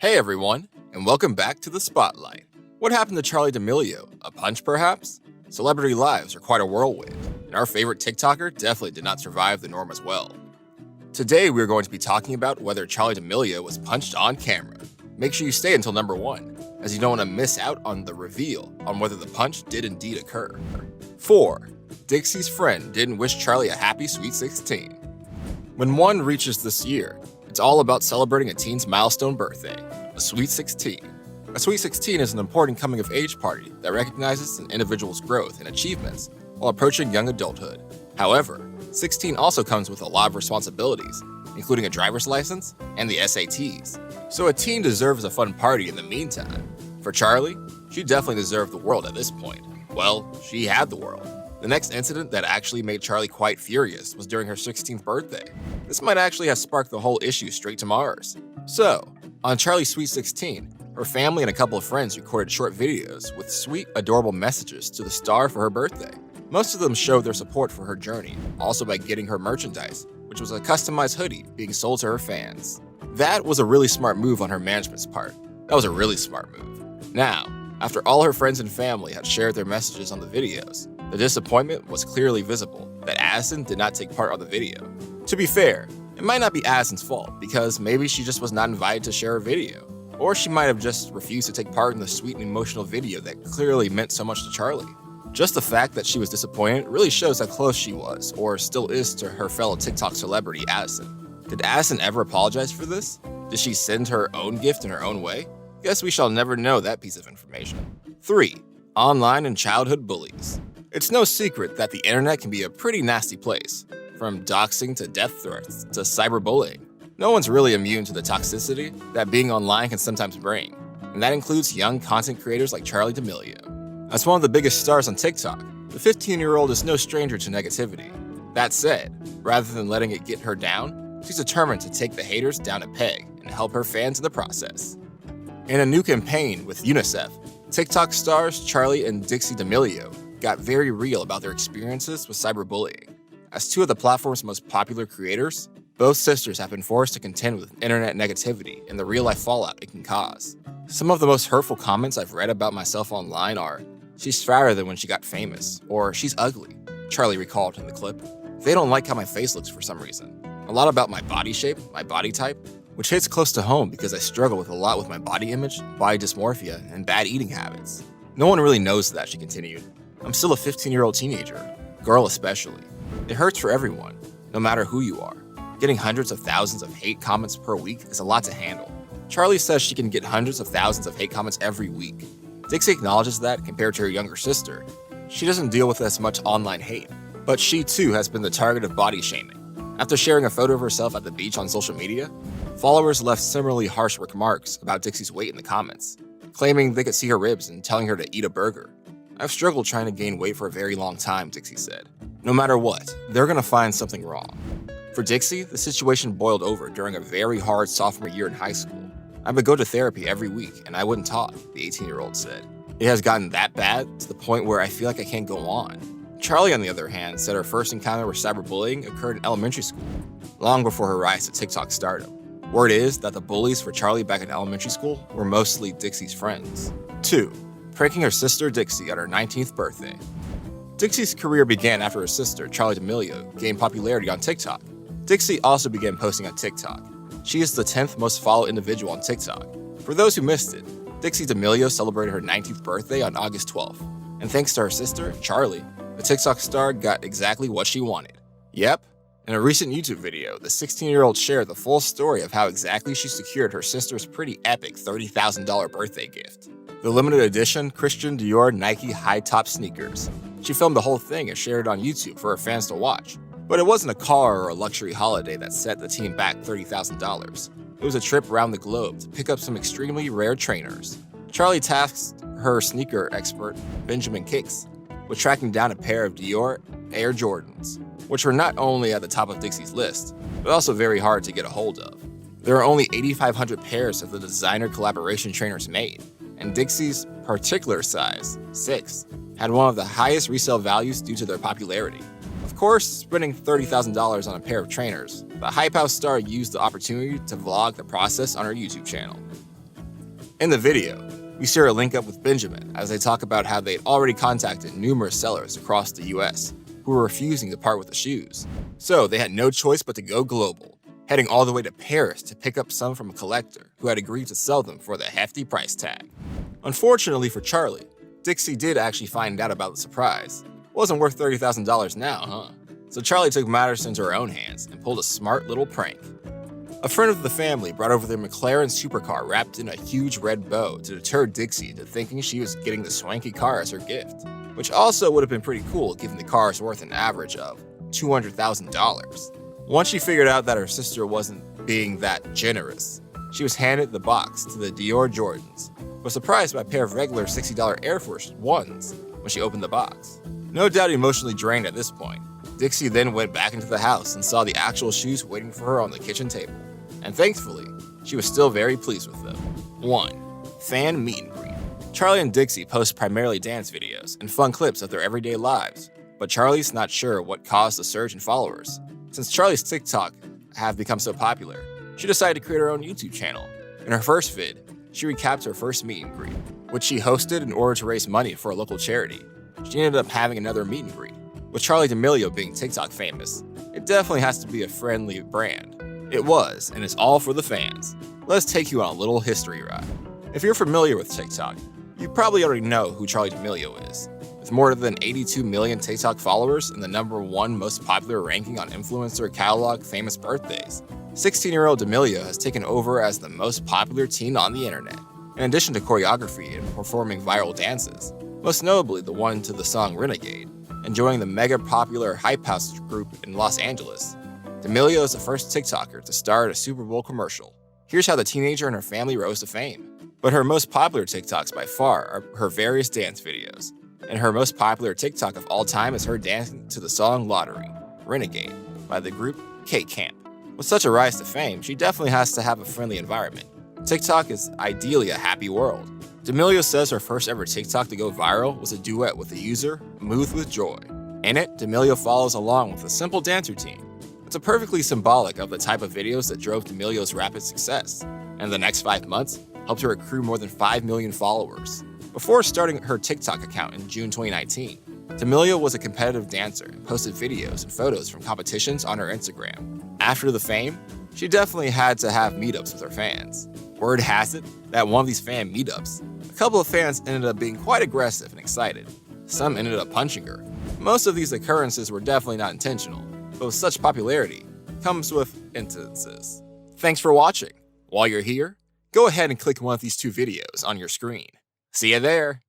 Hey everyone, and welcome back to The Spotlight. What happened to Charli D'Amelio? A punch perhaps? Celebrity lives are quite a whirlwind, and our favorite TikToker definitely did not survive the norm as well. Today we are going to be talking about whether Charli D'Amelio was punched on camera. Make sure you stay until number 1, as you don't want to miss out on the reveal on whether the punch did indeed occur. 4. Dixie's friend didn't wish Charli a happy Sweet 16. When one reaches this year, it's all about celebrating a teen's milestone birthday, a Sweet 16. A Sweet 16 is an important coming-of-age party that recognizes an individual's growth and achievements while approaching young adulthood. However, 16 also comes with a lot of responsibilities, including a driver's license and the SATs. So a teen deserves a fun party in the meantime. For Charli, she definitely deserved the world at this point. Well, she had the world. The next incident that actually made Charli quite furious was during her 16th birthday. This might actually have sparked the whole issue straight to Mars. So, on Charli's Sweet 16, her family and a couple of friends recorded short videos with sweet, adorable messages to the star for her birthday. Most of them showed their support for her journey, also by getting her merchandise, which was a customized hoodie being sold to her fans. That was a really smart move on her management's part. That was a really smart move. Now, after all her friends and family had shared their messages on the videos, the disappointment was clearly visible that Addison did not take part on the video. To be fair, it might not be Addison's fault because maybe she just was not invited to share a video. Or she might have just refused to take part in the sweet and emotional video that clearly meant so much to Charli. Just the fact that she was disappointed really shows how close she was, or still is, to her fellow TikTok celebrity Addison. Did Addison ever apologize for this? Did she send her own gift in her own way? Guess we shall never know that piece of information. 3. Online and childhood bullies. It's no secret that the internet can be a pretty nasty place. From doxing to death threats to cyberbullying. No one's really immune to the toxicity that being online can sometimes bring, and that includes young content creators like Charli D'Amelio. As one of the biggest stars on TikTok, the 15-year-old is no stranger to negativity. That said, rather than letting it get her down, she's determined to take the haters down a peg and help her fans in the process. In a new campaign with UNICEF, TikTok stars Charli and Dixie D'Amelio got very real about their experiences with cyberbullying. As two of the platform's most popular creators, both sisters have been forced to contend with internet negativity and the real-life fallout it can cause. Some of the most hurtful comments I've read about myself online are, "She's fatter than when she got famous," or "She's ugly," Charli recalled in the clip. "They don't like how my face looks for some reason." A lot about my body shape, my body type, which hits close to home because I struggle with a lot with my body image, body dysmorphia, and bad eating habits. No one really knows that, she continued. I'm still a 15-year-old teenager, girl especially. It hurts for everyone, no matter who you are. Getting hundreds of thousands of hate comments per week is a lot to handle. Charli says she can get hundreds of thousands of hate comments every week. Dixie acknowledges that, compared to her younger sister, she doesn't deal with as much online hate, but she too has been the target of body shaming. After sharing a photo of herself at the beach on social media, followers left similarly harsh remarks about Dixie's weight in the comments, claiming they could see her ribs and telling her to eat a burger. I've struggled trying to gain weight for a very long time, Dixie said. No matter what, they're gonna find something wrong. For Dixie, the situation boiled over during a very hard sophomore year in high school. I would go to therapy every week and I wouldn't talk, the 18-year-old said. It has gotten that bad to the point where I feel like I can't go on. Charli, on the other hand, said her first encounter with cyberbullying occurred in elementary school, long before her rise to TikTok stardom. Word is that the bullies for Charli back in elementary school were mostly Dixie's friends. 2. Pranking her sister Dixie on her 19th birthday. Dixie's career began after her sister, Charli D'Amelio, gained popularity on TikTok. Dixie also began posting on TikTok. She is the 10th most followed individual on TikTok. For those who missed it, Dixie D'Amelio celebrated her 19th birthday on August 12th. And thanks to her sister, Charli, the TikTok star got exactly what she wanted. Yep, in a recent YouTube video, the 16-year-old shared the full story of how exactly she secured her sister's pretty epic $30,000 birthday gift. The limited edition Christian Dior Nike high-top sneakers. She filmed the whole thing and shared it on YouTube for her fans to watch. But it wasn't a car or a luxury holiday that set the team back $30,000. It was a trip around the globe to pick up some extremely rare trainers. Charli tasked her sneaker expert, Benjamin Kicks, with tracking down a pair of Dior Air Jordans, which were not only at the top of Dixie's list, but also very hard to get a hold of. There are only 8,500 pairs of the designer collaboration trainers made, and Dixie's particular size, 6, had one of the highest resale values due to their popularity. Of course, spending $30,000 on a pair of trainers, the Hype House star used the opportunity to vlog the process on her YouTube channel. In the video, we see her link up with Benjamin as they talk about how they'd already contacted numerous sellers across the US who were refusing to part with the shoes. So they had no choice but to go global, heading all the way to Paris to pick up some from a collector who had agreed to sell them for the hefty price tag. Unfortunately for Charli, Dixie did actually find out about the surprise. Wasn't worth $30,000 now, huh? So Charli took matters into her own hands and pulled a smart little prank. A friend of the family brought over their McLaren supercar wrapped in a huge red bow to deter Dixie into thinking she was getting the swanky car as her gift, which also would have been pretty cool given the car is worth an average of $200,000. Once she figured out that her sister wasn't being that generous, she was handed the box to the Dior Jordans, but surprised by a pair of regular $60 Air Force Ones when she opened the box. No doubt emotionally drained at this point, Dixie then went back into the house and saw the actual shoes waiting for her on the kitchen table. And thankfully, she was still very pleased with them. 1. Fan meet and greet. Charli and Dixie post primarily dance videos and fun clips of their everyday lives, but Charli's not sure what caused the surge in followers. Since Charli's TikTok have become so popular, she decided to create her own YouTube channel. In her first vid, she recapped her first meet and greet, which she hosted in order to raise money for a local charity. She ended up having another meet and greet. With Charli D'Amelio being TikTok famous, it definitely has to be a friendly brand. It was, and it's all for the fans. Let's take you on a little history ride. If you're familiar with TikTok, you probably already know who Charli D'Amelio is. With more than 82 million TikTok followers and the #1 most popular ranking on influencer catalog famous birthdays, 16-year-old D'Amelio has taken over as the most popular teen on the internet, in addition to choreography and performing viral dances, most notably the one to the song Renegade, and joining the mega popular Hype House group in Los Angeles. D'Amelio is the first TikToker to star in a Super Bowl commercial. Here's how the teenager and her family rose to fame. But her most popular TikToks by far are her various dance videos, and her most popular TikTok of all time is her dancing to the song Lottery, Renegade, by the group K-Camp. With such a rise to fame, she definitely has to have a friendly environment. TikTok is ideally a happy world. D'Amelio says her first ever TikTok to go viral was a duet with the user Move With Joy. In it, D'Amelio follows along with a simple dance routine. It's a perfectly symbolic of the type of videos that drove D'Amelio's rapid success, and the next 5 months helped her accrue more than 5 million followers. Before starting her TikTok account in June 2019, D'Amelio was a competitive dancer and posted videos and photos from competitions on her Instagram. After the fame, she definitely had to have meetups with her fans. Word has it that one of these fan meetups, a couple of fans ended up being quite aggressive and excited. Some ended up punching her. Most of these occurrences were definitely not intentional, but with such popularity comes with instances. Thanks for watching. While you're here, go ahead and click one of these 2 videos on your screen. See you there!